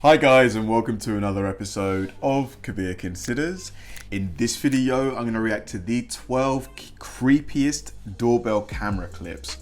Hi guys, and welcome to another episode of Kabir Considers. In this video, I'm going to react to the 12 creepiest doorbell camera clips.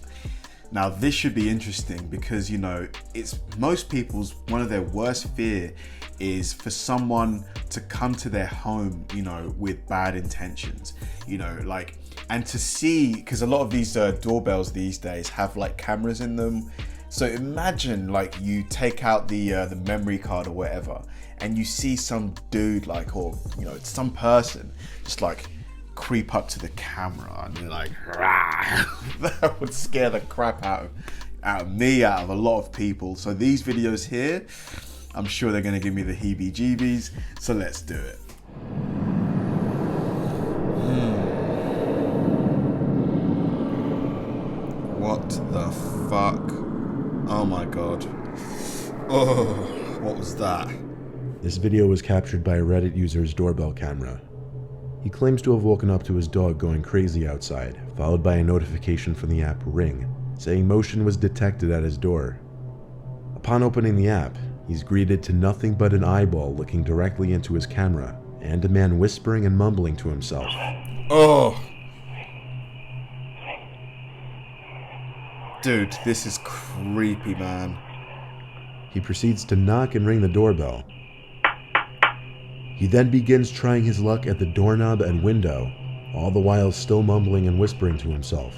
Now this should be interesting because, you know, it's most people's, one of their worst fear is for someone to come to their home, you know, with bad intentions, you know, like, and to see, because a lot of these doorbells these days have like cameras in them. So imagine like you take out the memory card or whatever and you see some dude like, or you know, some person just like creep up to the camera and you're like, rah. That would scare the crap out of me, out of a lot of people. So these videos here, I'm sure they're gonna give me the heebie-jeebies. So let's do it. What the fuck? Oh my god. Oh, what was that? This video was captured by a Reddit user's doorbell camera. He claims to have woken up to his dog going crazy outside, followed by a notification from the app Ring, saying motion was detected at his door. Upon opening the app, he's greeted to nothing but an eyeball looking directly into his camera, and a man whispering and mumbling to himself. Oh! Dude, this is creepy, man. He proceeds to knock and ring the doorbell. He then begins trying his luck at the doorknob and window, all the while still mumbling and whispering to himself.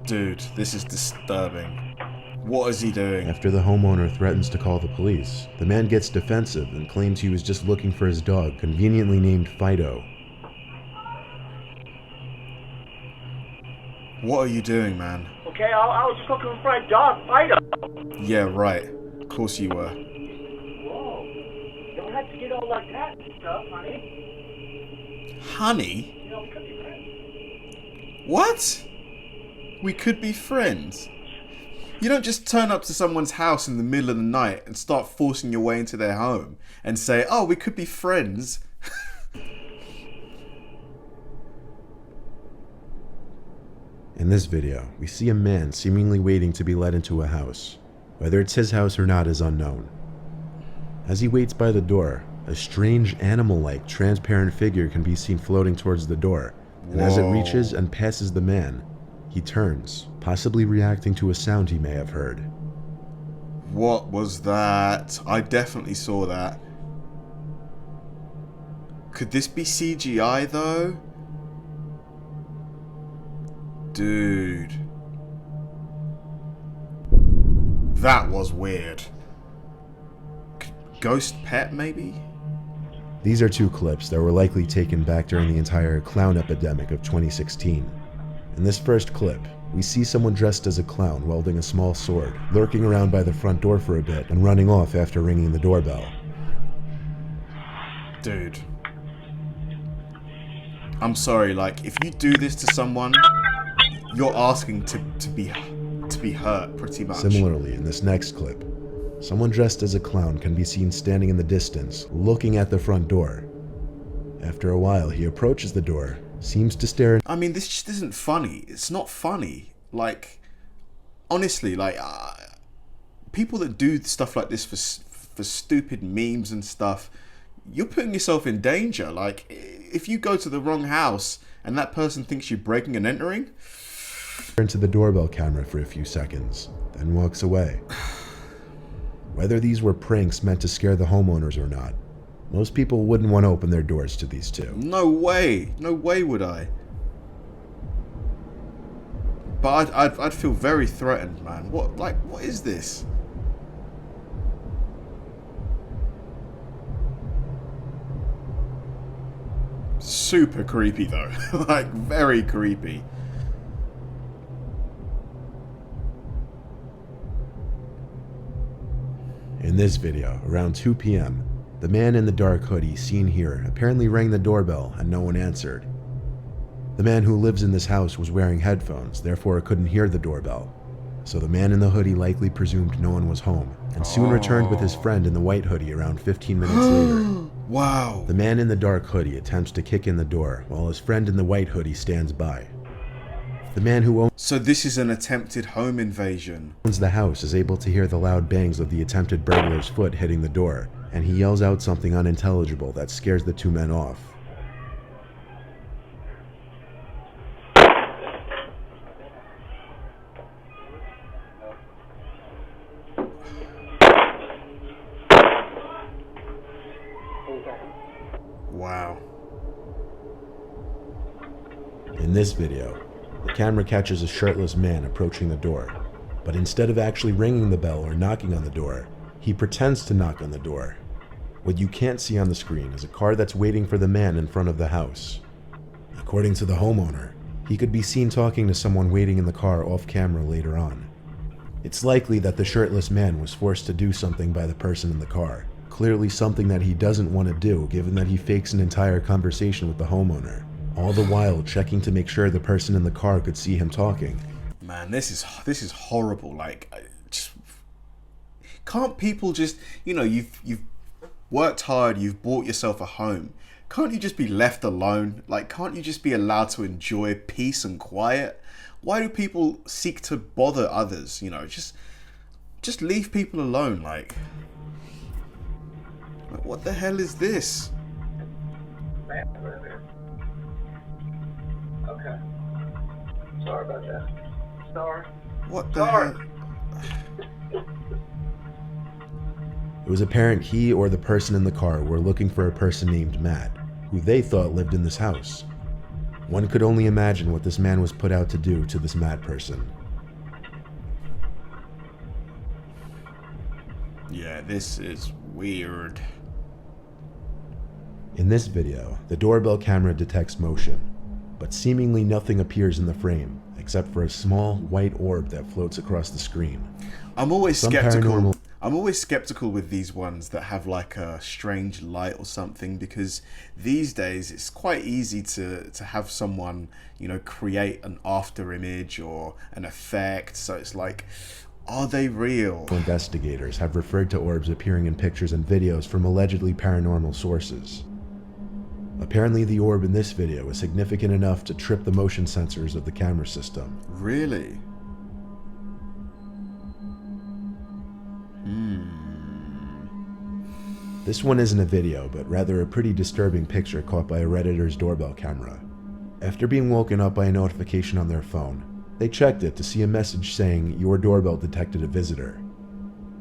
Dude, this is disturbing. What is he doing? After the homeowner threatens to call the police, the man gets defensive and claims he was just looking for his dog, conveniently named Fido. What are you doing, man? Okay, I was just looking for my dog, Fido. Yeah, right. Of course you were. Whoa. You don't have to get all like that and stuff, honey. Honey? You know, we could be friends. What? We could be friends? You don't just turn up to someone's house in the middle of the night and start forcing your way into their home and say, oh, we could be friends. In this video, we see a man seemingly waiting to be let into a house. Whether it's his house or not is unknown. As he waits by the door, a strange animal-like transparent figure can be seen floating towards the door, and as it reaches and passes the man, he turns, possibly reacting to a sound he may have heard. What was that? I definitely saw that. Could this be CGI though? Dude. That was weird. Ghost pet, maybe? These are two clips that were likely taken back during the entire clown epidemic of 2016. In this first clip, we see someone dressed as a clown wielding a small sword, lurking around by the front door for a bit and running off after ringing the doorbell. Dude. I'm sorry, like, if you do this to someone, you're asking to be hurt, pretty much. Similarly, in this next clip, someone dressed as a clown can be seen standing in the distance, looking at the front door. After a while, he approaches the door, seems to stare. I mean, this just isn't funny. It's not funny. Like, honestly, like, people that do stuff like this for stupid memes and stuff, you're putting yourself in danger. Like, if you go to the wrong house and that person thinks you're breaking and entering, into the doorbell camera for a few seconds, then walks away. Whether these were pranks meant to scare the homeowners or not, most people wouldn't want to open their doors to these two. No way. No way would I. But I'd feel very threatened, man. What is this? Super creepy though. Like, very creepy. In this video, around 2 p.m., the man in the dark hoodie seen here apparently rang the doorbell and no one answered. The man who lives in this house was wearing headphones, therefore couldn't hear the doorbell. So the man in the hoodie likely presumed no one was home, and soon returned with his friend in the white hoodie around 15 minutes later. Wow. The man in the dark hoodie attempts to kick in the door, while his friend in the white hoodie stands by. The man who So this is an attempted home invasion. owns the house is able to hear the loud bangs of the attempted burglar's foot hitting the door, and he yells out something unintelligible that scares the two men off. Wow. In this video, the camera catches a shirtless man approaching the door, but instead of actually ringing the bell or knocking on the door, he pretends to knock on the door. What you can't see on the screen is a car that's waiting for the man in front of the house. According to the homeowner, he could be seen talking to someone waiting in the car off camera later on. It's likely that the shirtless man was forced to do something by the person in the car, clearly something that he doesn't want to do given that he fakes an entire conversation with the homeowner, all the while checking to make sure the person in the car could see him talking. Man, this is horrible. Like, can't people just, you've worked hard, you've bought yourself a home. Can't you just be left alone? Like, can't you just be allowed to enjoy peace and quiet? Why do people seek to bother others? Just leave people alone. Like, what the hell is this? Okay. Sorry about that. Sorry. What the hell? It was apparent he or the person in the car were looking for a person named Matt, who they thought lived in this house. One could only imagine what this man was put out to do to this Matt person. Yeah, this is weird. In this video, the doorbell camera detects motion, but seemingly nothing appears in the frame except for a small white orb that floats across the screen. I'm always Some skeptical. paranormal- I'm always skeptical with these ones that have like a strange light or something, because these days it's quite easy to have someone, create an after image or an effect. So it's like, are they real? Investigators have referred to orbs appearing in pictures and videos from allegedly paranormal sources. Apparently the orb in this video is significant enough to trip the motion sensors of the camera system. Really? This one isn't a video, but rather a pretty disturbing picture caught by a Redditor's doorbell camera. After being woken up by a notification on their phone, they checked it to see a message saying, "Your doorbell detected a visitor."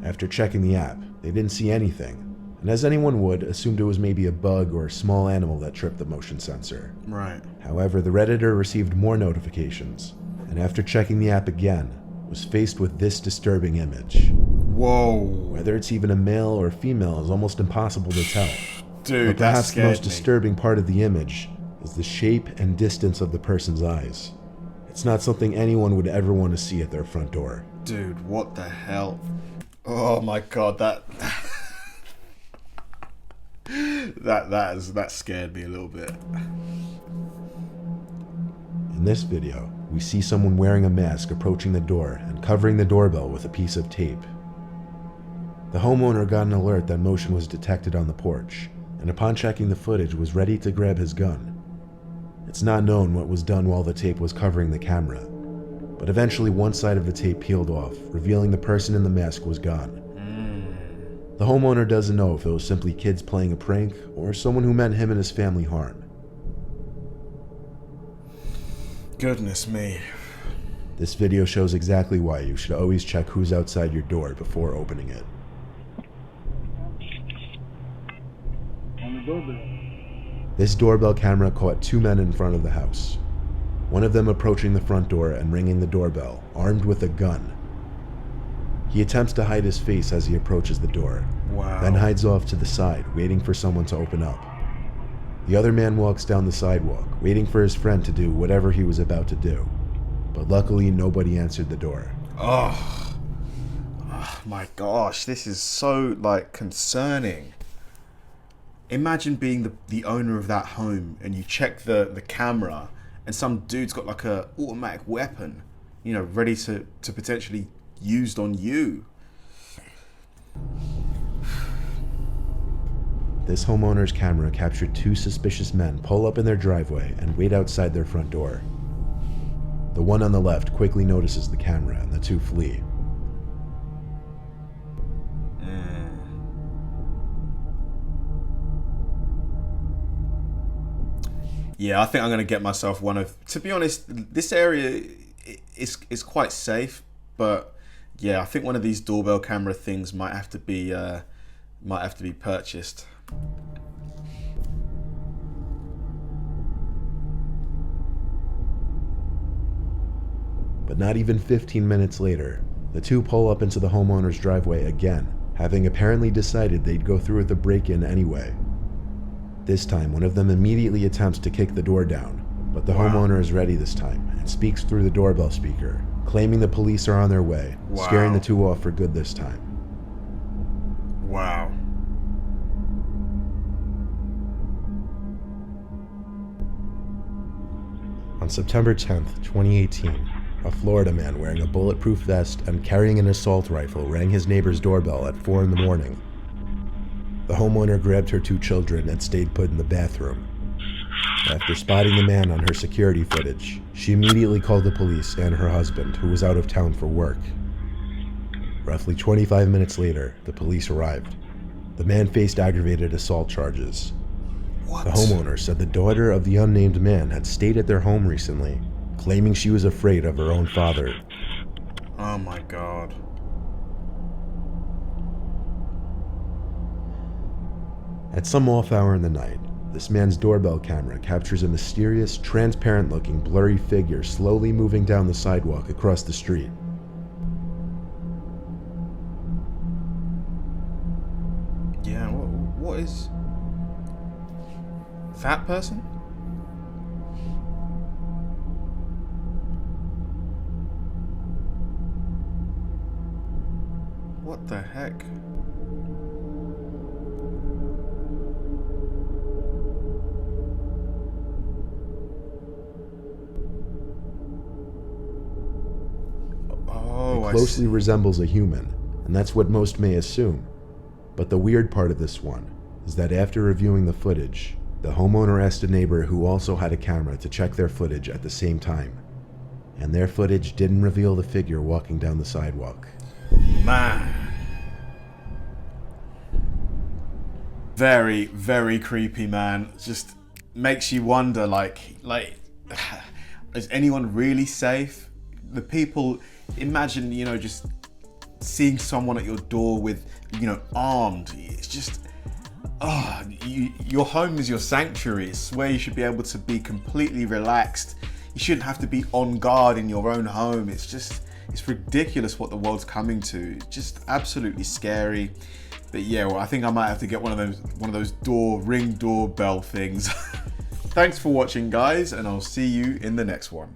After checking the app, they didn't see anything, and as anyone would, assumed it was maybe a bug or a small animal that tripped the motion sensor. Right. However, the Redditor received more notifications, and after checking the app again, was faced with this disturbing image. Whoa. Whether it's even a male or female is almost impossible to tell. Dude, But that perhaps the scared most me. disturbing part of the image is the shape and distance of the person's eyes. It's not something anyone would ever want to see at their front door. Dude, what the hell? Oh my god, that scared me a little bit. In this video, we see someone wearing a mask approaching the door and covering the doorbell with a piece of tape. The homeowner got an alert that motion was detected on the porch, and upon checking the footage was ready to grab his gun. It's not known what was done while the tape was covering the camera, but eventually one side of the tape peeled off, revealing the person in the mask was gone. The homeowner doesn't know if it was simply kids playing a prank or someone who meant him and his family harm. Goodness me. This video shows exactly why you should always check who's outside your door before opening it. On the doorbell. This doorbell camera caught two men in front of the house. One of them approaching the front door and ringing the doorbell, armed with a gun. He attempts to hide his face as he approaches the door, Wow. then hides off to the side, waiting for someone to open up. The other man walks down the sidewalk, waiting for his friend to do whatever he was about to do. But luckily, nobody answered the door. Oh my gosh, this is so concerning. Imagine being the owner of that home and you check the camera and some dude's got like a automatic weapon, ready to potentially used on you. This homeowner's camera captured two suspicious men pull up in their driveway and wait outside their front door. The The one on the left quickly notices the camera and the two flee. Yeah, I think I'm going to get myself one of... To be honest, this area is quite safe, but yeah, I think one of these doorbell camera things might have to be purchased. But not even 15 minutes later, the two pull up into the homeowner's driveway again, having apparently decided they'd go through with the break-in anyway. This time, one of them immediately attempts to kick the door down, but the homeowner is ready this time and speaks through the doorbell speaker, claiming the police are on their way, scaring the two off for good this time. Wow. On September 10th, 2018, a Florida man wearing a bulletproof vest and carrying an assault rifle rang his neighbor's doorbell at 4 in the morning. The homeowner grabbed her two children and stayed put in the bathroom. After spotting the man on her security footage, she immediately called the police and her husband, who was out of town for work. Roughly 25 minutes later, the police arrived. The man faced aggravated assault charges. What? The homeowner said the daughter of the unnamed man had stayed at their home recently, claiming she was afraid of her own father. Oh my God. At some off hour in the night, this man's doorbell camera captures a mysterious, transparent-looking, blurry figure slowly moving down the sidewalk across the street. Yeah, what is... Fat person? What the heck? It closely resembles a human, and that's what most may assume. But the weird part of this one is that after reviewing the footage, the homeowner asked a neighbor who also had a camera to check their footage at the same time. And their footage didn't reveal the figure walking down the sidewalk. Man. Very, very creepy, man. Just makes you wonder, like, is anyone really safe? The people, imagine, just seeing someone at your door with, armed. It's just, your home is your sanctuary. It's where you should be able to be completely relaxed. You shouldn't have to be on guard in your own home. It's ridiculous what the world's coming to. It's just absolutely scary. But yeah, well, I think I might have to get one of those ring doorbell things. Thanks for watching, guys, and I'll see you in the next one.